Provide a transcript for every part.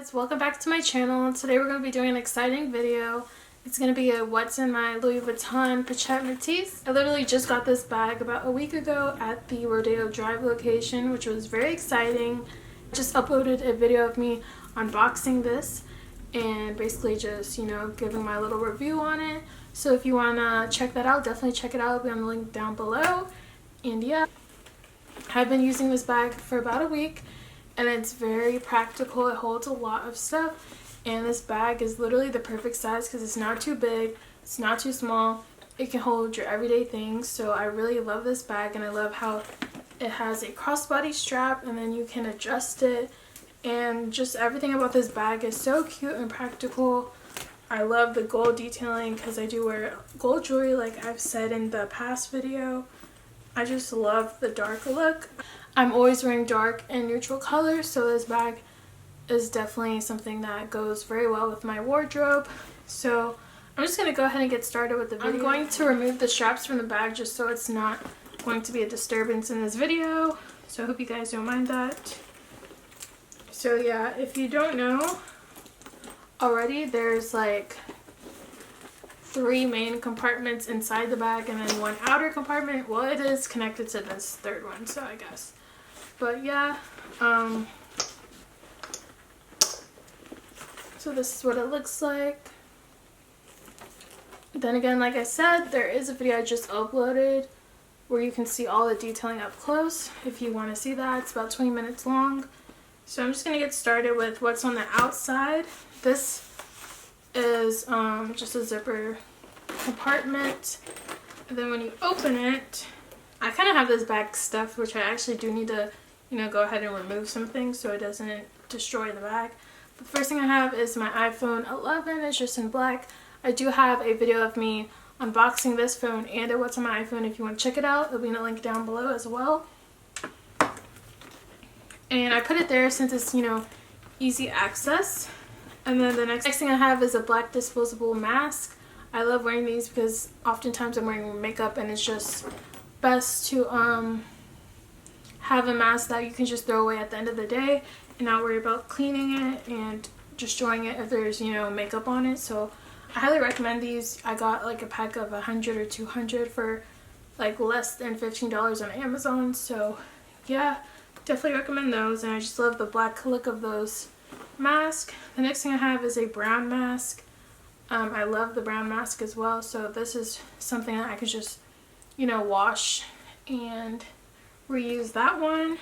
Guys, welcome back to my channel. Today we're going to be doing an exciting video. It's going to be a what's in my Louis Vuitton Pochette Metis. I literally just got this bag about a week ago at the Rodeo Drive location, which was very exciting. I just uploaded a video of me unboxing this and basically just, giving my little review on it. So if you want to check that out, definitely check it out. It'll be on the link down below. And yeah, I've been using this bag for about a week. And it's very practical. It holds a lot of stuff, and this bag is literally the perfect size because it's not too big, it's not too small. It can hold your everyday things. So I really love this bag, and I love how it has a crossbody strap and then you can adjust it, and just everything about this bag is so cute and practical. I love the gold detailing because I do wear gold jewelry like I've said in the past video. I just love the dark look. I'm always wearing dark and neutral colors, so this bag is definitely something that goes very well with my wardrobe. So I'm just going to go ahead and get started with the video. I'm going to remove the straps from the bag just so it's not going to be a disturbance in this video. So I hope you guys don't mind that. So yeah, if you don't know already, there's like 3 main compartments inside the bag and then 1 outer compartment. Well, it is connected to this 3rd one, so I guess. But yeah, so this is what it looks like. Then again, like I said, there is a video I just uploaded where you can see all the detailing up close if you want to see that. It's about 20 minutes long. So I'm just going to get started with what's on the outside. This is just a zipper compartment, and then when you open it, I kind of have this bag stuffed, which I actually do need to go ahead and remove some things so it doesn't destroy the bag. The first thing I have is my iPhone 11. It's just in black. I do have a video of me unboxing this phone and a what's on my iPhone. If you want to check it out, it'll be in a link down below as well. And I put it there since it's easy access. And then the next thing I have is a black disposable mask. I love wearing these because oftentimes I'm wearing makeup and it's just best to have a mask that you can just throw away at the end of the day and not worry about cleaning it and destroying it if there's makeup on it. So I highly recommend these. I got like a pack of 100 or 200 for like less than $15 on Amazon. So yeah, definitely recommend those, and I just love the black look of those masks. The next thing I have is a brown mask. I love the brown mask as well, so this is something that I could just wash and reuse that one.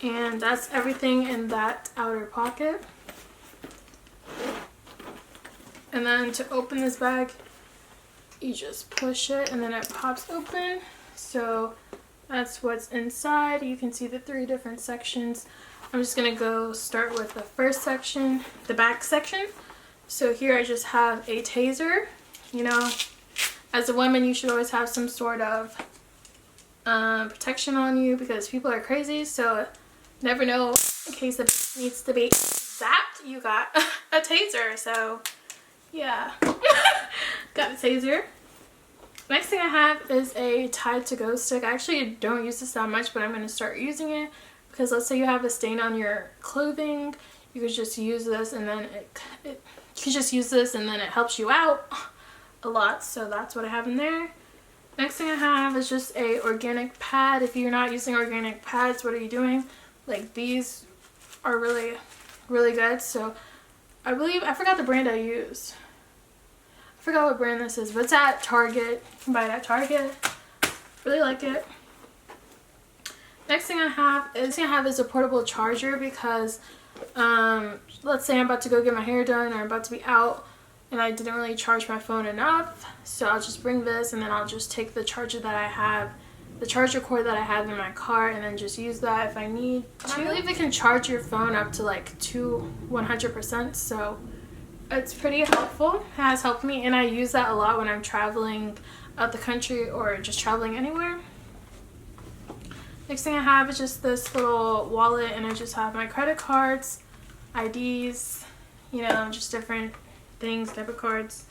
And that's everything in that outer pocket. And then to open this bag, you just push it and then it pops open. So that's what's inside. You can see the 3 different sections. I'm just gonna go start with the first section, the back section. So here I just have a taser. As a woman, you should always have some sort of protection on you because people are crazy. So never know, in case it needs to be zapped, you got a taser. So yeah, got a taser. Next thing I have is a Tide to Go stick. I actually don't use this that much, but I'm going to start using it because let's say you have a stain on your clothing, you could just use this and then it helps you out a lot. So that's what I have in there. Next thing I have is just a organic pad. If you're not using organic pads, what are you doing? Like, these are really, really good. So I forgot the brand I use. I forgot what brand this is, but it's at Target. You can buy it at Target. Really like it. Next thing I have is a portable charger because let's say I'm about to go get my hair done or I'm about to be out and I didn't really charge my phone enough. So I'll just bring this and then I'll just take the charger that I have, the charger cord that I have in my car, and then just use that if I need to. I believe it can charge your phone up to like 100%, so it's pretty helpful. It has helped me, and I use that a lot when I'm traveling out the country or just traveling anywhere. Next thing I have is just this little wallet, and I just have my credit cards, IDs, just different things, debit cards.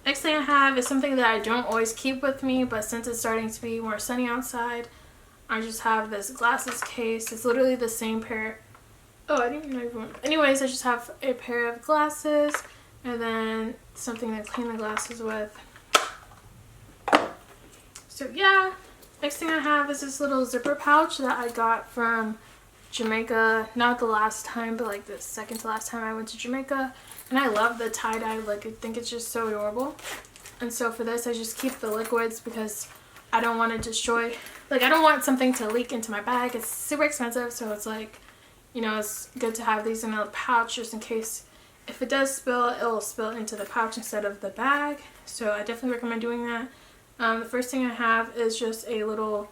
Next thing I have is something that I don't always keep with me, but since it's starting to be more sunny outside, I just have this glasses case. It's literally the same pair Oh, I didn't even know everyone. Anyways, I just have a pair of glasses and then something to clean the glasses with. So yeah, next thing I have is this little zipper pouch that I got from Jamaica. Not the last time, but like the second to last time I went to Jamaica. And I love the tie-dye look. I think it's just so adorable. And so for this, I just keep the liquids because I don't want to destroy, like I don't want something to leak into my bag. It's super expensive, so it's like, you know, it's good to have these in a pouch just in case if it does spill, it will spill into the pouch instead of the bag. So I definitely recommend doing that. The first thing I have is just a little,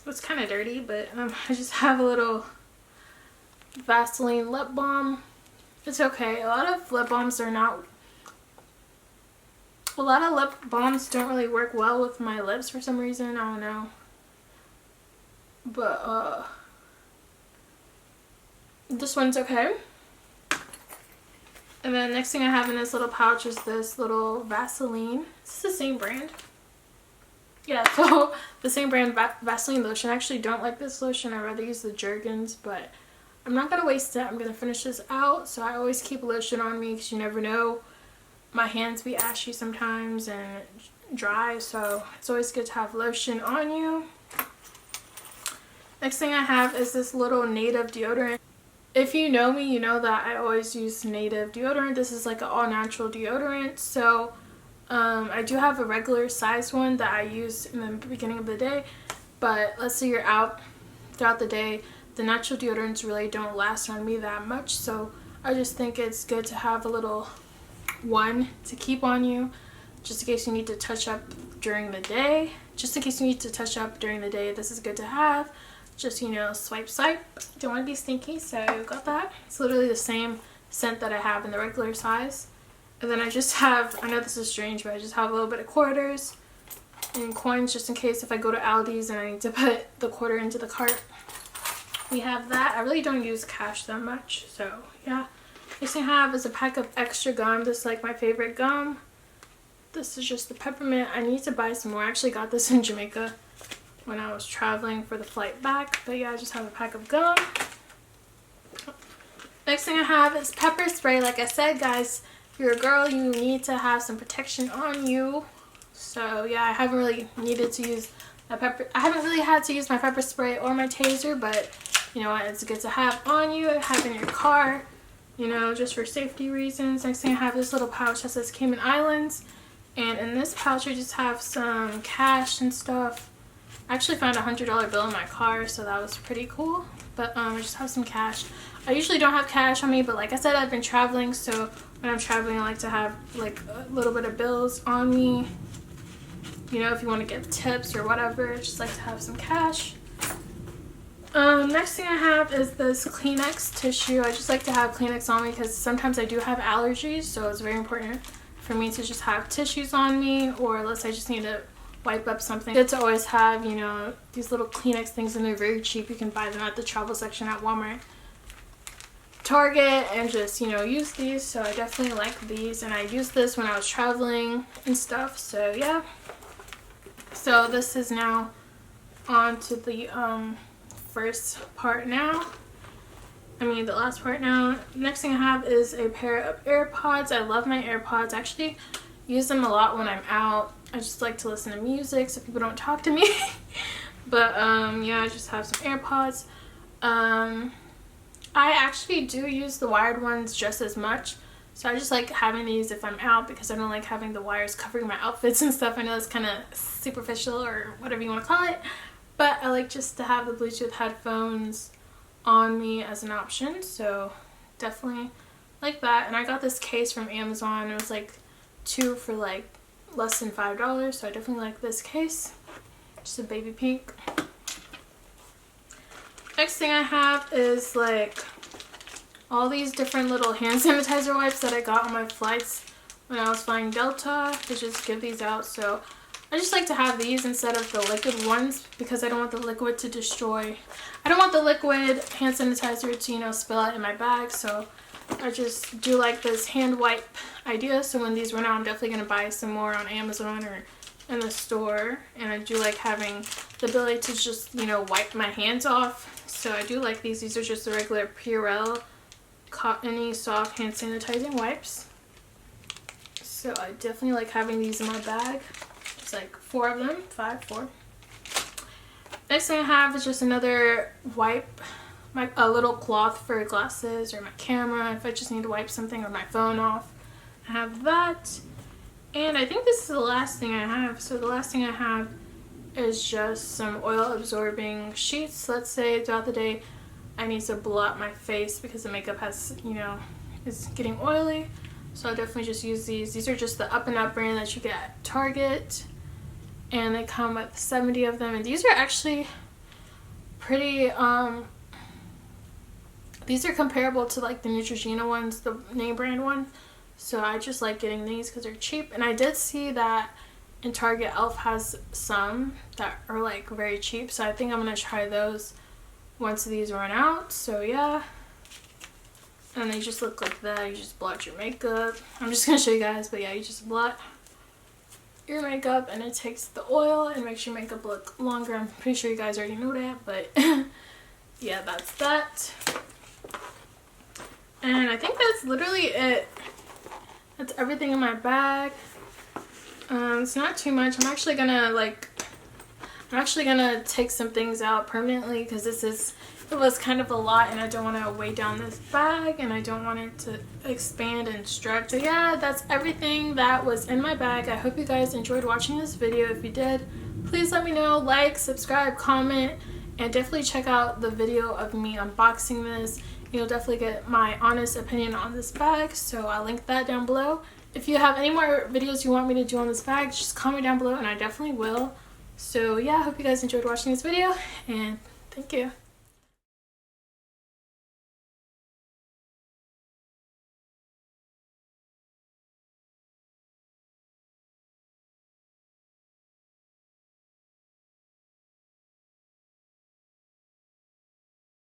it's kind of dirty, but I just have a little Vaseline lip balm. It's okay. A lot of lip balms don't really work well with my lips for some reason. I don't know. But this one's okay. And then next thing I have in this little pouch is this little Vaseline. It's the same brand. Yeah, so the same brand Vaseline lotion. I actually don't like this lotion. I'd rather use the Jergens, but I'm not going to waste it. I'm going to finish this out. So I always keep lotion on me because you never know. My hands be ashy sometimes and dry, so it's always good to have lotion on you. Next thing I have is this little Native deodorant. If you know me, you know that I always use Native deodorant. This is like an all-natural deodorant. So I do have a regular size one that I use in the beginning of the day. But let's say you're out throughout the day, the natural deodorants really don't last on me that much. So I just think it's good to have a little one to keep on you just in case you need to touch up during the day. This is good to have. Just, you know, swipe. Don't want to be stinky, so got that. It's literally the same scent that I have in the regular size. And then I just have, I know this is strange, but I just have a little bit of quarters and coins just in case if I go to Aldi's and I need to put the quarter into the cart. We have that. I really don't use cash that much, so yeah. Next thing I have is a pack of extra gum. This is like my favorite gum. This is just the peppermint. I need to buy some more. I actually got this in Jamaica when I was traveling for the flight back. But yeah, I just have a pack of gum. Next thing I have is pepper spray. Like I said, guys, if you're a girl, you need to have some protection on you. So yeah, I haven't really needed to use my pepper. I haven't really had to use my pepper spray or my taser, but you know what? It's good to have on you, have in your car, you know, just for safety reasons. Next thing I have this little pouch that says Cayman Islands. And in this pouch, I just have some cash and stuff. I actually found a $100 bill in my car, so that was pretty cool. But I just have some cash. I usually don't have cash on me, but like I said, I've been traveling, so when I'm traveling, I like to have like a little bit of bills on me. You know, if you want to give tips or whatever, I just like to have some cash. Next thing I have is this Kleenex tissue. I just like to have Kleenex on me because sometimes I do have allergies, so it's very important for me to just have tissues on me, or unless I just need to wipe up something. Good to always have, you know, these little Kleenex things, and they're very cheap. You can buy them at the travel section at Walmart, Target, and just, you know, use these. So I definitely like these, and I used this when I was traveling and stuff. So yeah. So this is now on to the first part now. The last part now. Next thing I have is a pair of AirPods. I love my AirPods. I actually use them a lot when I'm out. I just like to listen to music so people don't talk to me. But yeah, I just have some AirPods. I actually do use the wired ones just as much. So I just like having these if I'm out because I don't like having the wires covering my outfits and stuff. I know it's kind of superficial or whatever you want to call it. But I like just to have the Bluetooth headphones on me as an option. So definitely like that. And I got this case from Amazon. It was like 2 for like less than $5. So I definitely like this case. Just a baby pink. Next thing I have is like all these different little hand sanitizer wipes that I got on my flights when I was flying Delta. They just give these out. So I just like to have these instead of the liquid ones because I don't want the liquid to destroy. I don't want the liquid hand sanitizer to, you know, spill out in my bag. So I just do like this hand wipe idea. So when these run out, I'm definitely going to buy some more on Amazon or in the store. And I do like having the ability to just, you know, wipe my hands off. So I do like these. These are just the regular Purell any soft hand sanitizing wipes. So I definitely like having these in my bag. It's like 4 of them, 4. Next thing I have is just another wipe, a little cloth for glasses or my camera if I just need to wipe something or my phone off. I have that. And I think this is the last thing I have. So the last thing I have is just some oil absorbing sheets. Let's say throughout the day I need to blot my face because the makeup has, you know, is getting oily. So I'll definitely just use these. These are just the Up and Up brand that you get at Target. And they come with 70 of them. And these are actually pretty, these are comparable to like the Neutrogena ones, the name brand one. So I just like getting these because they're cheap. And I did see that in Target, e.l.f. has some that are like very cheap. So I think I'm going to try those once these run out. So yeah. And they just look like that. You just blot your makeup. I'm just going to show you guys. But yeah, you just blot your makeup and it takes the oil and makes your makeup look longer. I'm pretty sure you guys already know that. But yeah, that's that. And I think that's literally it. That's everything in my bag. It's not too much. I'm actually gonna take some things out permanently because it was kind of a lot and I don't want to weigh down this bag and I don't want it to expand and stretch. So yeah, that's everything that was in my bag. I hope you guys enjoyed watching this video. If you did, please let me know, like, subscribe, comment, and definitely check out the video of me unboxing this. You'll definitely get my honest opinion on this bag, so I'll link that down below. If you have any more videos you want me to do on this bag, just comment down below and I definitely will. So yeah, I hope you guys enjoyed watching this video and thank you.